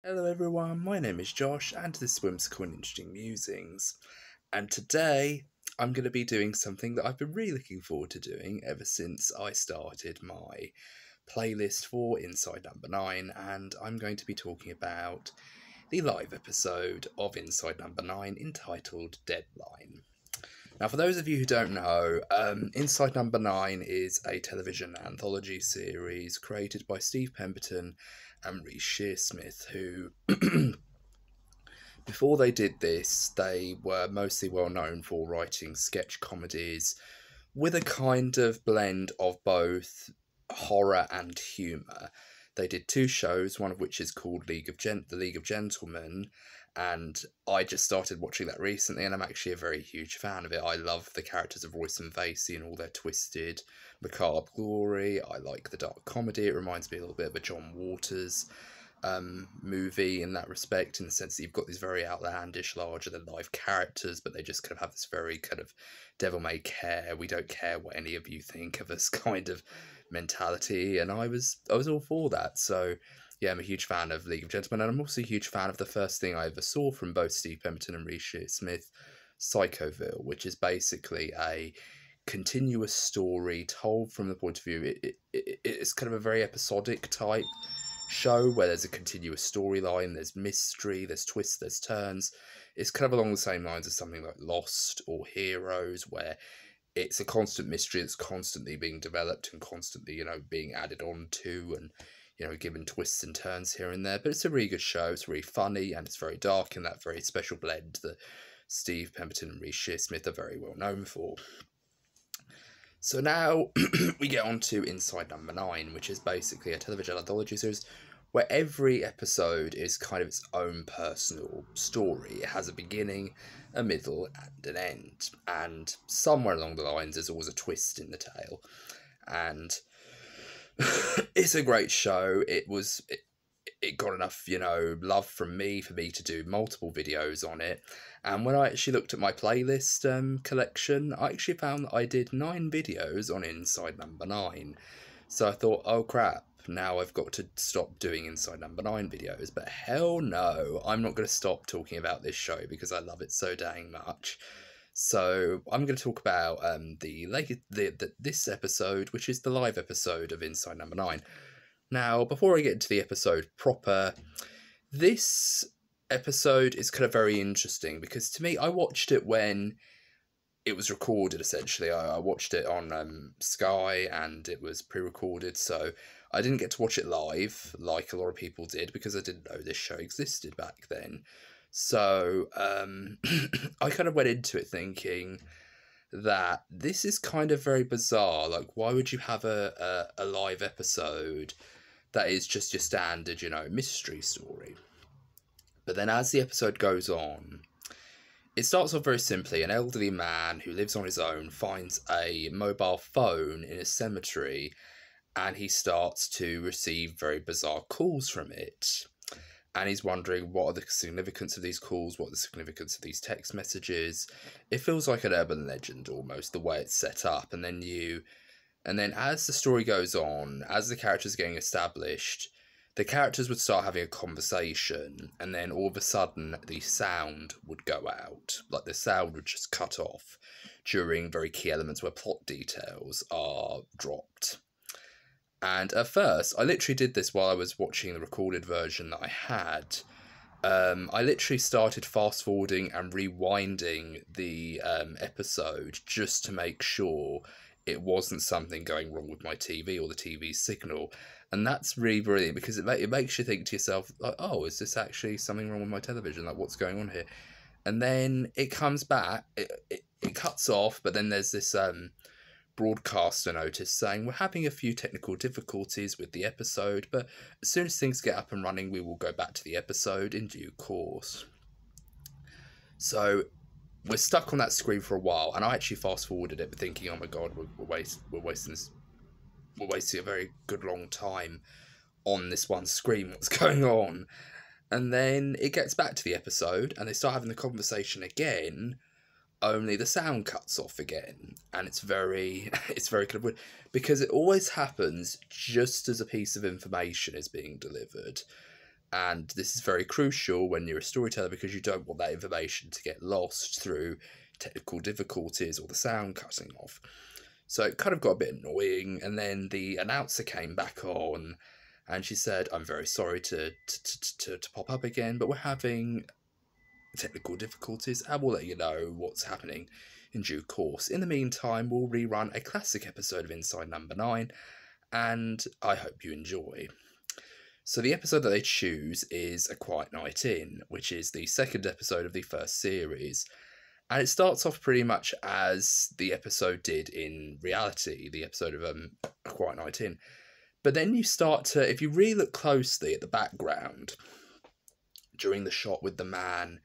Hello everyone, my name is Josh and this is Whimsical and Interesting Musings. And today I'm going to be doing something that I've been really looking forward to doing ever since I started my playlist for Inside Number 9, and I'm going to be talking about the live episode of Inside Number 9 entitled Deadline. Now, for those of you who don't know, Inside Number 9 is a television anthology series created by Steve Pemberton and Reece Shearsmith, who, before they did this, they were mostly well known for writing sketch comedies with a kind of blend of both horror and humour. They did two shows, one of which is called The League of Gentlemen, and I just started watching that recently, and I'm actually a very huge fan of it. I love the characters of Royce and Vasey and all their twisted, macabre glory. I like the dark comedy. It reminds me a little bit of a John Waters movie in that respect, in the sense that you've got these very outlandish, larger-than-life characters, but they just kind of have this very kind of devil-may-care, we don't care what any of you think of us kind of mentality, and I was all for that. So yeah, I'm a huge fan of League of Gentlemen, and I'm also a huge fan of the first thing I ever saw from both Steve Pemberton and Reece Shearsmith, Psychoville, which is basically a continuous story told from the point of view. It's kind of a very episodic type show where there's a continuous storyline, there's mystery, there's twists, there's turns. It's kind of along the same lines as something like Lost or Heroes, where it's a constant mystery that's constantly being developed and constantly, being added on to and, given twists and turns here and there. But it's a really good show. It's really funny and it's very dark in that very special blend that Steve Pemberton and Reece Shearsmith are very well known for. So now we get on to Inside Number 9, which is basically a television anthology series where every episode is kind of its own personal story. It has a beginning, a middle, and an end. And somewhere along the lines, there's always a twist in the tale. And it's a great show. It got enough, love from me for me to do multiple videos on it. And when I actually looked at my playlist collection, I actually found that I did 9 videos on Inside Number 9. So I thought, oh crap, now I've got to stop doing Inside Number 9 videos. But hell no, I'm not going to stop talking about this show because I love it so dang much. So I'm going to talk about this episode, which is the live episode of Inside Number 9. Now, before I get into the episode proper, this episode is kind of very interesting because to me, I watched it when it was recorded, essentially. I watched it on Sky and it was pre-recorded, so I didn't get to watch it live like a lot of people did because I didn't know this show existed back then. So I kind of went into it thinking that this is kind of very bizarre. Like, why would you have a live episode that is just your standard, mystery story? But then as the episode goes on, it starts off very simply. An elderly man who lives on his own finds a mobile phone in a cemetery, and he starts to receive very bizarre calls from it. And he's wondering, what are the significance of these calls? What are the significance of these text messages? It feels like an urban legend almost, the way it's set up. And then as the story goes on, as the characters are getting established, the characters would start having a conversation, and then all of a sudden the sound would go out. Like, the sound would just cut off during very key elements where plot details are dropped. And at first, I literally did this while I was watching the recorded version that I had. I literally started fast-forwarding and rewinding the episode just to make sure it wasn't something going wrong with my TV or the TV signal. And that's really brilliant because it makes you think to yourself, like, oh, is this actually something wrong with my television? Like, what's going on here? And then it comes back, it cuts off, but then there's this broadcaster notice saying, we're having a few technical difficulties with the episode, but as soon as things get up and running, we will go back to the episode in due course. So we're stuck on that screen for a while, and I actually fast forwarded it thinking, oh my god, we're wasting a very good long time on this one screen. What's going on? And then it gets back to the episode, and they start having the conversation again, only the sound cuts off again. And it's very kind of weird, because it always happens just as a piece of information is being delivered. And this is very crucial when you're a storyteller because you don't want that information to get lost through technical difficulties or the sound cutting off. So it kind of got a bit annoying, and then the announcer came back on and she said, I'm very sorry to pop up again, but we're having technical difficulties and we'll let you know what's happening in due course. In the meantime, we'll rerun a classic episode of Inside Number 9, and I hope you enjoy. So the episode that they choose is A Quiet Night In, which is the second episode of the first series. And it starts off pretty much as the episode did in reality, the episode of A Quiet Night In. But then you start to, if you really look closely at the background, during the shot with the man,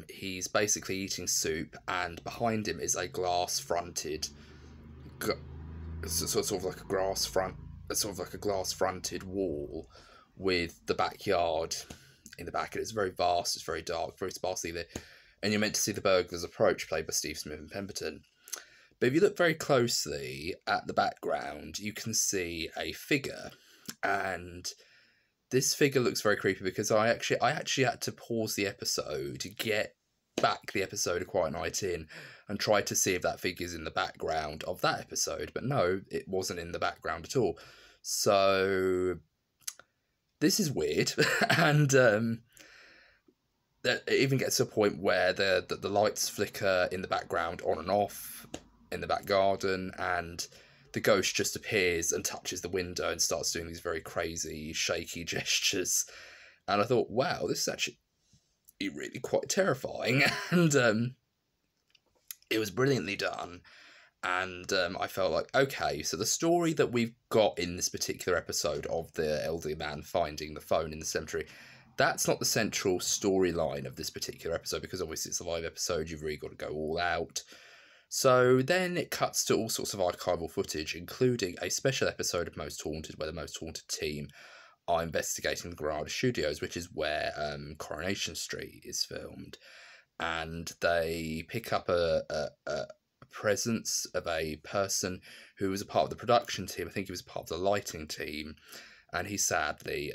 he's basically eating soup, and behind him is a glass-fronted, sort of like a glass-fronted wall with the backyard in the back. And it's very vast, it's very dark, very sparsely lit. And you're meant to see the burglars approach, played by Steve Smith and Pemberton. But if you look very closely at the background, you can see a figure. And this figure looks very creepy because I actually had to pause the episode to get back the episode of Quiet Night In and try to see if that figure's in the background of that episode. But no, it wasn't in the background at all. So this is weird. And it even gets to a point where the lights flicker in the background on and off in the back garden, and the ghost just appears and touches the window and starts doing these very crazy, shaky gestures. And I thought, wow, this is actually really quite terrifying. And it was brilliantly done. And I felt like, okay, so the story that we've got in this particular episode of the elderly man finding the phone in the cemetery, that's not the central storyline of this particular episode, because obviously it's a live episode, you've really got to go all out. So then it cuts to all sorts of archival footage, including a special episode of Most Haunted, where the Most Haunted team are investigating the Granada Studios, which is where Coronation Street is filmed. And they pick up a presence of a person who was a part of the production team. I think he was part of the lighting team. And he sadly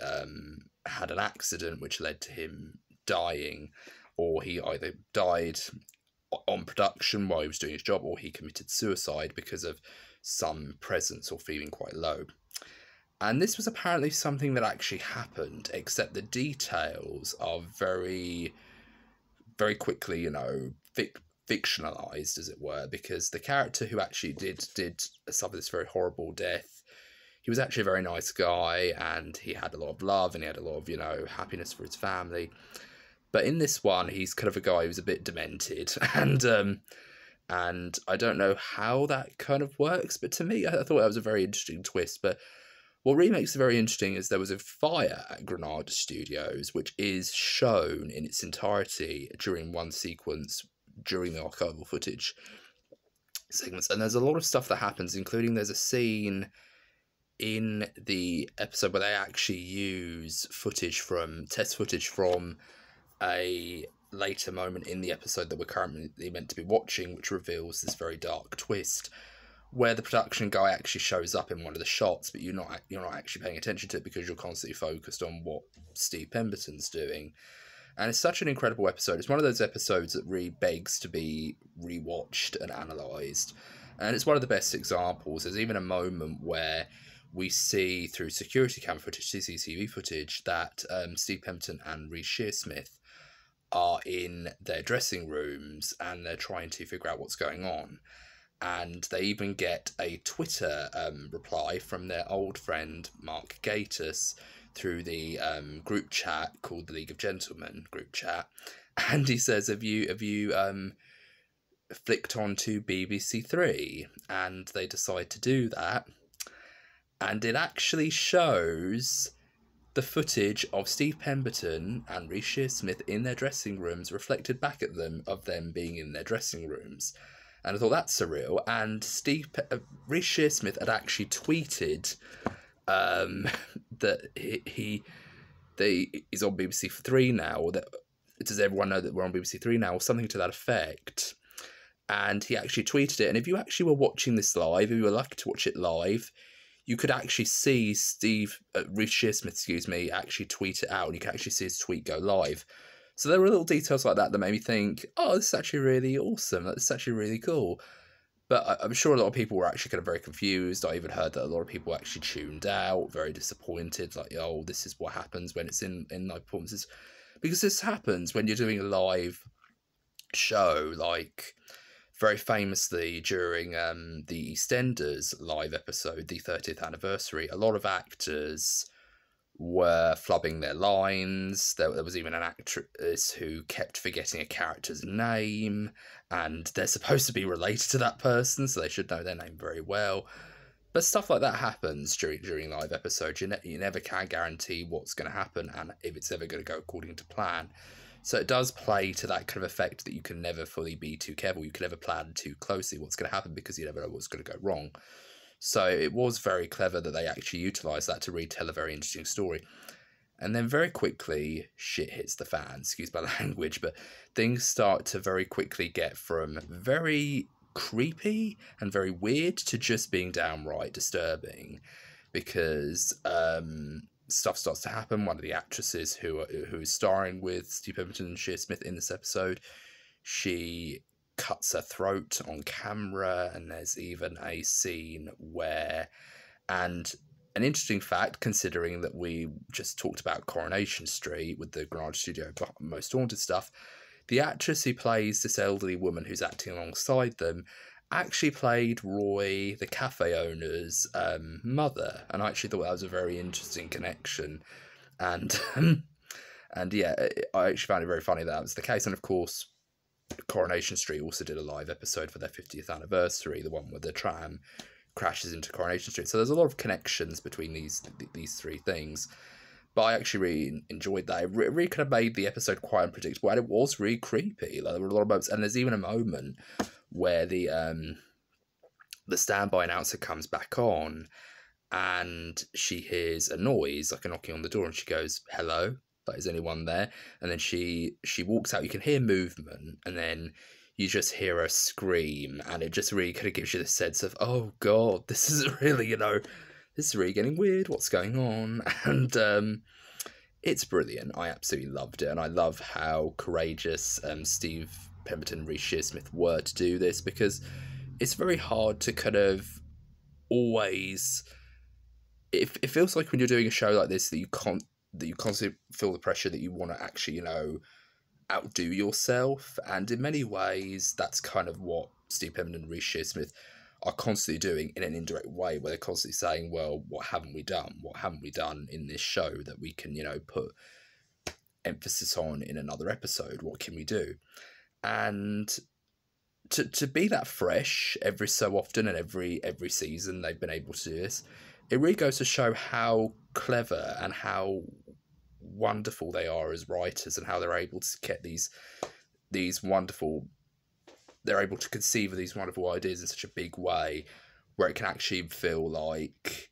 had an accident which led to him dying, or he either died on production while he was doing his job, or he committed suicide because of some presence or feeling quite low. And this was apparently something that actually happened, except the details are very, very quickly, fictionalized, as it were, because the character who actually did suffer this very horrible death, he was actually a very nice guy, and he had a lot of love, and he had a lot of, happiness for his family. But in this one, he's kind of a guy who's a bit demented, and I don't know how that kind of works, but to me, I thought that was a very interesting twist. But what really makes it very interesting is there was a fire at Granada Studios, which is shown in its entirety during one sequence during the archival footage segments. And there's a lot of stuff that happens, including there's a scene in the episode where they actually use test footage from a later moment in the episode that we're currently meant to be watching, which reveals this very dark twist, where the production guy actually shows up in one of the shots, but you're not actually paying attention to it because you're constantly focused on what Steve Pemberton's doing. And it's such an incredible episode. It's one of those episodes that really begs to be rewatched and analysed. And it's one of the best examples. There's even a moment where we see through security camera footage, CCTV footage, that Steve Pemberton and Reece Shearsmith are in their dressing rooms and they're trying to figure out what's going on. And they even get a Twitter reply from their old friend Mark Gatiss through the group chat called the League of Gentlemen group chat. And he says, have you flicked on to BBC Three? And they decide to do that. And it actually shows the footage of Steve Pemberton and Reece Shearsmith in their dressing rooms reflected back at them of them being in their dressing rooms. And I thought, that's surreal. And Reece Shearsmith had actually tweeted that he's on BBC Three now, or that does everyone know that we're on BBC Three now, or something to that effect. And he actually tweeted it. And if you actually were watching this live, if you were lucky to watch it live, you could actually see Reece Shearsmith, actually tweet it out, and you can actually see his tweet go live. So there were little details like that that made me think, oh, this is actually really awesome. This is actually really cool. But I'm sure a lot of people were actually kind of very confused. I even heard that a lot of people actually tuned out, very disappointed, like, oh, this is what happens when it's in live performances. Because this happens when you're doing a live show, like very famously during the EastEnders live episode, the 30th anniversary, a lot of actors were flubbing their lines. There was even an actress who kept forgetting a character's name, and they're supposed to be related to that person, so they should know their name very well. But stuff like that happens during live episodes. You never can guarantee what's going to happen and if it's ever going to go according to plan. So it does play to that kind of effect that you can never fully be too careful. You can never plan too closely what's going to happen because you never know what's going to go wrong. So it was very clever that they actually utilised that to retell a very interesting story. And then very quickly, shit hits the fan, excuse my language, but things start to very quickly get from very creepy and very weird to just being downright disturbing, because stuff starts to happen. One of the actresses who is starring with Steve Pemberton and Shearsmith in this episode, she cuts her throat on camera, and there's even a scene where, and an interesting fact, considering that we just talked about Coronation Street with the Garage Studio Most Haunted stuff, the actress who plays this elderly woman who's acting alongside them actually played Roy, the cafe owner's mother, and I actually thought that was a very interesting connection, and and yeah, I actually found it very funny that was the case. And of course, Coronation Street also did a live episode for their 50th anniversary, the one where the tram crashes into Coronation Street. So there's a lot of connections between these three things. But I actually really enjoyed that. It really kind of made the episode quite unpredictable, and it was really creepy. Like, there were a lot of moments, and there's even a moment where the standby announcer comes back on, and she hears a noise, like a knocking on the door, and she goes, "Hello, like, is anyone there?" And then she walks out. You can hear movement, and then you just hear her scream, and it just really kind of gives you the sense of, oh god, this is really, this is really getting weird, what's going on? And it's brilliant. I absolutely loved it, and I love how courageous Steve Pemberton and Reece Shearsmith were to do this, because it's very hard to kind of always... It feels like when you're doing a show like this that you constantly feel the pressure that you want to actually, outdo yourself, and in many ways that's kind of what Steve Pemberton and Reece Shearsmith are constantly doing in an indirect way, where they're constantly saying, well, what haven't we done? What haven't we done in this show that we can, put emphasis on in another episode? What can we do? And to be that fresh every so often, and every season they've been able to do this, it really goes to show how clever and how wonderful they are as writers, and how they're able to get these wonderful... They're able to conceive of these wonderful ideas in such a big way, where it can actually feel like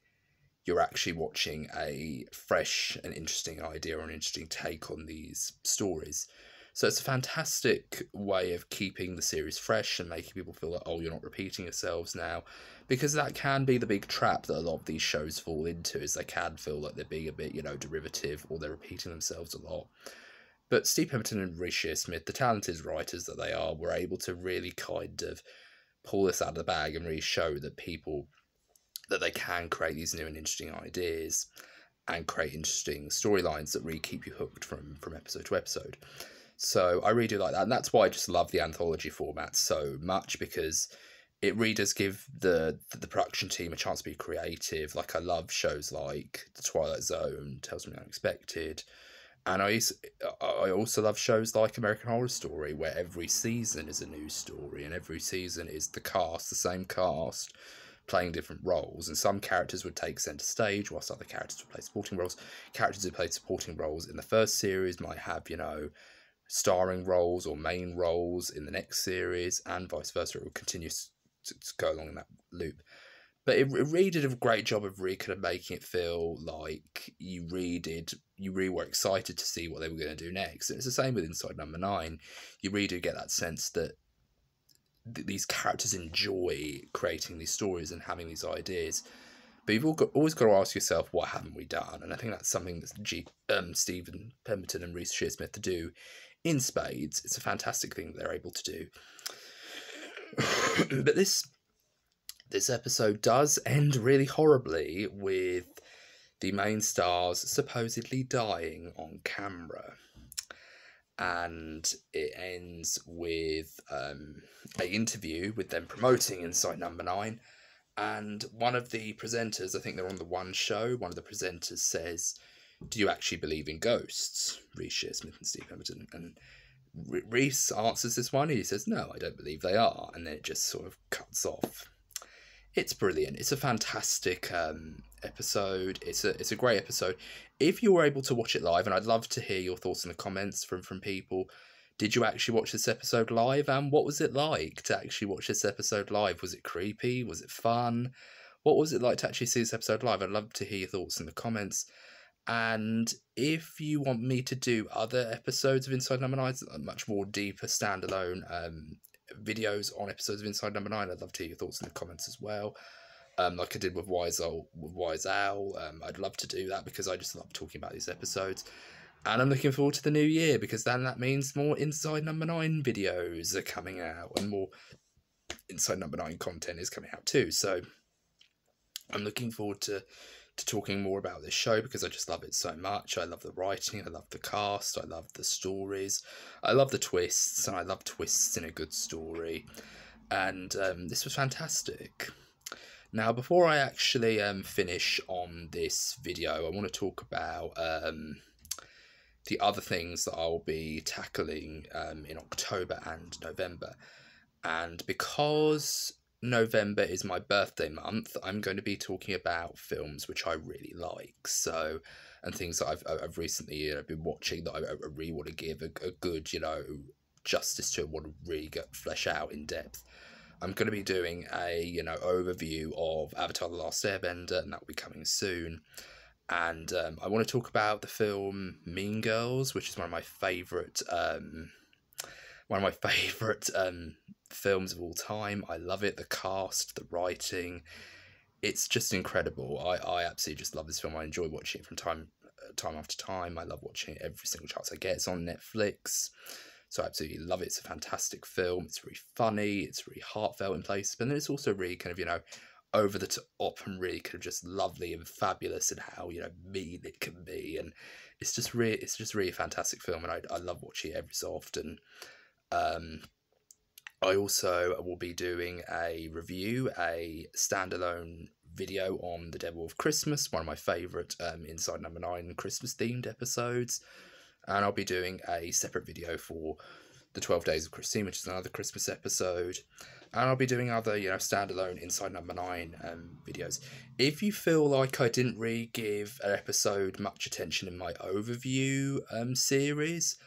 you're actually watching a fresh and interesting idea or an interesting take on these stories. So it's a fantastic way of keeping the series fresh and making people feel like, oh, you're not repeating yourselves now. Because that can be the big trap that a lot of these shows fall into, is they can feel like they're being a bit, derivative, or they're repeating themselves a lot. But Steve Pemberton and Reece Shearsmith, the talented writers that they are, were able to really kind of pull this out of the bag and really show that that they can create these new and interesting ideas and create interesting storylines that really keep you hooked from episode to episode. So I really do like that, and that's why I just love the anthology format so much, because it really does give the production team a chance to be creative. Like, I love shows like The Twilight Zone, Tales from the Unexpected. And I also love shows like American Horror Story, where every season is a new story, and every season is the same cast, playing different roles. And some characters would take centre stage, whilst other characters would play supporting roles. Characters who played supporting roles in the first series might have, starring roles or main roles in the next series, and vice versa. It will continue to go along in that loop. But it really did a great job of really kind of making it feel like you really were excited to see what they were going to do next. And it's the same with Inside Number 9. You really do get that sense that these characters enjoy creating these stories and having these ideas. But you've always got to ask yourself, what haven't we done? And I think that's something that Stephen Pemberton and Reece Shearsmith do in spades. It's a fantastic thing that they're able to do. But this episode does end really horribly, with the main stars supposedly dying on camera. And it ends with an interview with them promoting Inside Number 9. And one of the presenters, I think they're on the One show, one of the presenters says, "Do you actually believe in ghosts?" Reece Shearsmith and Steve Pemberton. And Reece answers this one, and he says, "No, I don't believe they are." And then it just sort of cuts off. It's brilliant. It's a fantastic episode. It's a great episode. If you were able to watch it live, and I'd love to hear your thoughts in the comments from people, did you actually watch this episode live? And what was it like to actually watch this episode live? Was it creepy? Was it fun? What was it like to actually see this episode live? I'd love to hear your thoughts in the comments. And if you want me to do other episodes of Inside Number 9, much more deeper standalone videos on episodes of Inside Number 9, I'd love to hear your thoughts in the comments as well. Like I did with Wise Owl, I'd love to do that because I just love talking about these episodes. And I'm looking forward to the new year, because then that means more Inside Number 9 videos are coming out, and more Inside Number 9 content is coming out too. So I'm looking forward to talking more about this show, because I just love it so much. I love the writing, I love the cast, I love the stories, I love the twists, and I love twists in a good story. And this was fantastic. Now, before I actually finish on this video, I want to talk about the other things that I'll be tackling in October and November. And because November is my birthday month, I'm going to be talking about films which I really like. So, and things that I've recently been watching that I really want to give a good, justice to, and want to really flesh out in depth. I'm going to be doing a, overview of Avatar: The Last Airbender, and that will be coming soon. And I want to talk about the film Mean Girls, which is one of my favourite films of all time. I love it. The cast, the writing, it's just incredible. I absolutely just love this film. I enjoy watching it from time after time. I love watching it every single chance I get. It's on Netflix, so I absolutely love it. It's a fantastic film. It's really funny. It's really heartfelt in places, but then it's also really kind of, over the top and really kind of just lovely and fabulous, and how mean it can be, and it's just really a fantastic film, and I love watching it every so often. I also will be doing a review, a standalone video on The Devil of Christmas, one of my favourite Inside Number 9 Christmas themed episodes, and I'll be doing a separate video for The 12 Days of Christine, which is another Christmas episode. And I'll be doing other, standalone Inside Number 9 videos. If you feel like I didn't really give an episode much attention in my overview series,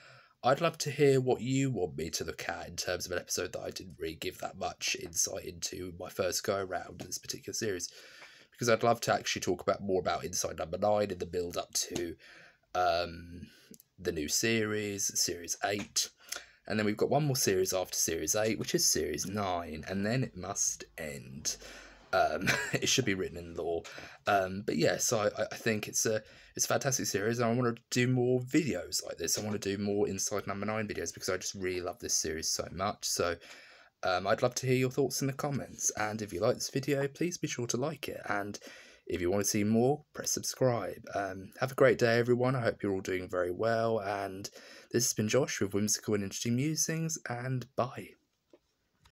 I'd love to hear what you want me to look at in terms of an episode that I didn't really give that much insight into my first go-around in this particular series. Because I'd love to actually talk more about Inside Number 9 in the build-up to the new series, Series 8. And then we've got one more series after Series 8, which is Series 9, and then it must end. It should be written in law. But yeah, so I think it's a fantastic series, and I want to do more videos like this. I want to do more Inside Number 9 videos, because I just really love this series so much. So I'd love to hear your thoughts in the comments. And if you like this video, please be sure to like it. And if you want to see more, press subscribe. Have a great day, everyone. I hope you're all doing very well. And this has been Josh with Whimsical and Interesting Musings, and bye.